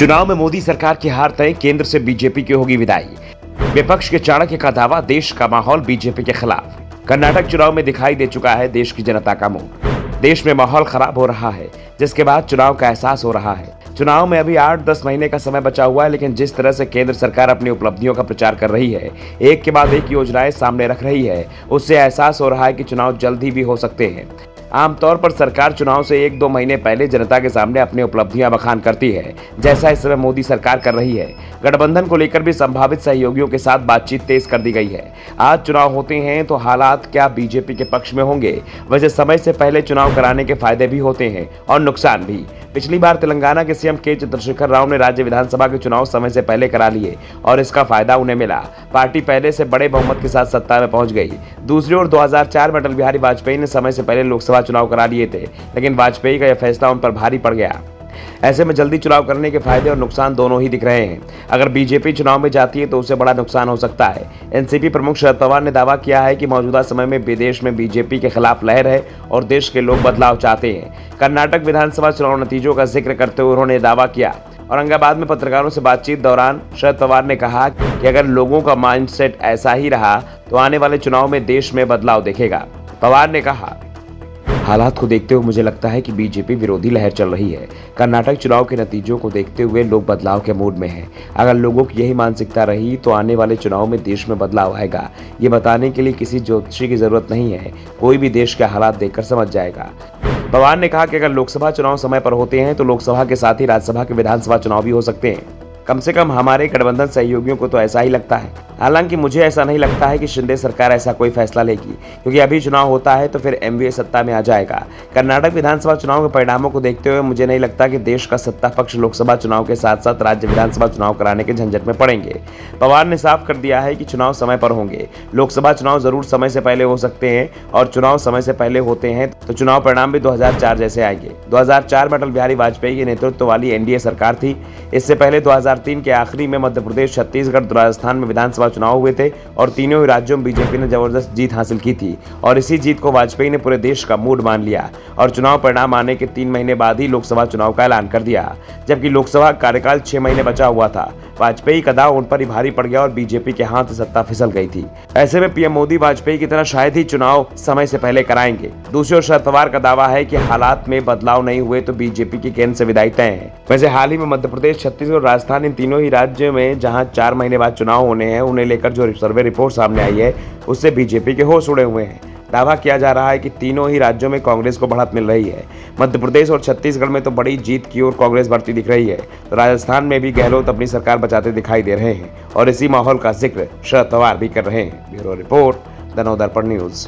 चुनाव में मोदी सरकार की हार तय, केंद्र से बीजेपी की होगी विदाई। विपक्ष के चाणक्य का दावा, देश का माहौल बीजेपी के खिलाफ। कर्नाटक चुनाव में दिखाई दे चुका है देश की जनता का मुंह। देश में माहौल खराब हो रहा है, जिसके बाद चुनाव का एहसास हो रहा है। चुनाव में अभी 8-10 महीने का समय बचा हुआ है, लेकिन जिस तरह से केंद्र सरकार अपनी उपलब्धियों का प्रचार कर रही है, एक के बाद एक योजनाएं सामने रख रही है, उससे एहसास हो रहा है कि चुनाव जल्द ही भी हो सकते हैं। आमतौर पर सरकार चुनाव से 1-2 महीने पहले जनता के सामने अपनी उपलब्धियां बखान करती है, जैसा इस समय मोदी सरकार कर रही है। गठबंधन को लेकर भी संभावित सहयोगियों के साथ बातचीत तेज कर दी गई है। आज चुनाव होते हैं तो हालात क्या बीजेपी के पक्ष में होंगे? वैसे समय से पहले चुनाव कराने के फायदे भी होते हैं और नुकसान भी। पिछली बार तेलंगाना के सीएम के चंद्रशेखर राव ने राज्य विधानसभा के चुनाव समय से पहले करा लिए और इसका फायदा उन्हें मिला। पार्टी पहले से बड़े बहुमत के साथ सत्ता में पहुंच गई। दूसरी ओर 2004 में अटल बिहारी वाजपेयी ने समय से पहले लोकसभा चुनाव करा लिए थे, लेकिन वाजपेयी का यह फैसला उन पर भारी पड़ गया। ऐसे में जल्दी चुनाव करने के फायदे और नुकसान दोनों ही दिख रहे हैं। अगर बीजेपी चुनाव में जाती है तो उसे बड़ा नुकसान हो सकता है। एनसीपी प्रमुख शरद पवार ने दावा किया है कि मौजूदा समय में विदेश में बीजेपी के खिलाफ लहर है और देश के लोग बदलाव चाहते हैं। कर्नाटक विधानसभा चुनाव नतीजों का जिक्र करते हुए उन्होंने दावा किया। औरंगाबाद में पत्रकारों से बातचीत दौरान शरद पवार ने कहा कि अगर लोगों का माइंडसेट ऐसा ही रहा तो आने वाले चुनाव में देश में बदलाव दिखेगा। पवार ने कहा, हालात को देखते हुए मुझे लगता है कि बीजेपी विरोधी लहर चल रही है। कर्नाटक चुनाव के नतीजों को देखते हुए लोग बदलाव के मूड में हैं। अगर लोगों की यही मानसिकता रही तो आने वाले चुनाव में देश में बदलाव आएगा। ये बताने के लिए किसी ज्योतिषी की जरूरत नहीं है, कोई भी देश के हालात देखकर समझ जाएगा। पवार ने कहा कि अगर लोकसभा चुनाव समय पर होते हैं तो लोकसभा के साथ ही राज्यसभा के विधानसभा चुनाव भी हो सकते हैं। कम से कम हमारे गठबंधन सहयोगियों को तो ऐसा ही लगता है। हालांकि मुझे ऐसा नहीं लगता है कि शिंदे सरकार ऐसा कोई फैसला लेगी, क्योंकि अभी चुनाव होता है तो फिर एमवीए सत्ता में आ जाएगा। कर्नाटक विधानसभा चुनाव के परिणामों को देखते हुए मुझे नहीं लगता कि देश का सत्ता पक्ष लोकसभा चुनाव के साथ साथ राज्य विधानसभा चुनाव कराने के झंझट में पड़ेंगे। पवार ने साफ कर दिया है कि चुनाव समय पर होंगे। लोकसभा चुनाव जरूर समय से पहले हो सकते हैं और चुनाव समय से पहले होते हैं तो चुनाव परिणाम भी 2004 जैसे आएंगे। 2004 में अटल बिहारी वाजपेयी के नेतृत्व वाली एनडीए सरकार थी। इससे पहले 2003 के आखिरी में मध्य प्रदेश, छत्तीसगढ़, राजस्थान में विधानसभा चुनाव हुए थे और तीनों ही राज्यों में बीजेपी ने जबरदस्त जीत हासिल की थी और इसी जीत को वाजपेयी ने पूरे देश का मूड मान लिया और चुनाव परिणाम आने के 3 महीने बाद ही लोकसभा चुनाव का ऐलान कर दिया। जबकि लोकसभा कार्यकाल 6 महीने बचा हुआ था। वाजपेयी का दाव उन पर ही भारी पड़ गया और बीजेपी के हाथ से सत्ता फिसल गई थी। ऐसे में पीएम मोदी वाजपेयी की तरह शायद ही चुनाव समय से पहले कराएंगे। दूसरी ओर शरद पवार का दावा है कि हालात में बदलाव नहीं हुए तो बीजेपी की केंद्र से विदाई तय है। वैसे हाल ही में मध्य प्रदेश, छत्तीसगढ़, राजस्थान, इन तीनों ही राज्यों में जहां 4 महीने बाद चुनाव होने हैं, उन्हें लेकर जो सर्वे रिपोर्ट सामने आई है उससे बीजेपी के होश उड़े हुए हैं। दावा किया जा रहा है कि तीनों ही राज्यों में कांग्रेस को बढ़त मिल रही है। मध्य प्रदेश और छत्तीसगढ़ में तो बड़ी जीत की ओर कांग्रेस बढ़ती दिख रही है, तो राजस्थान में भी गहलोत अपनी सरकार बचाते दिखाई दे रहे हैं और इसी माहौल का जिक्र शरद पवार भी कर रहे हैं। Bureau report, the Navdarpan news.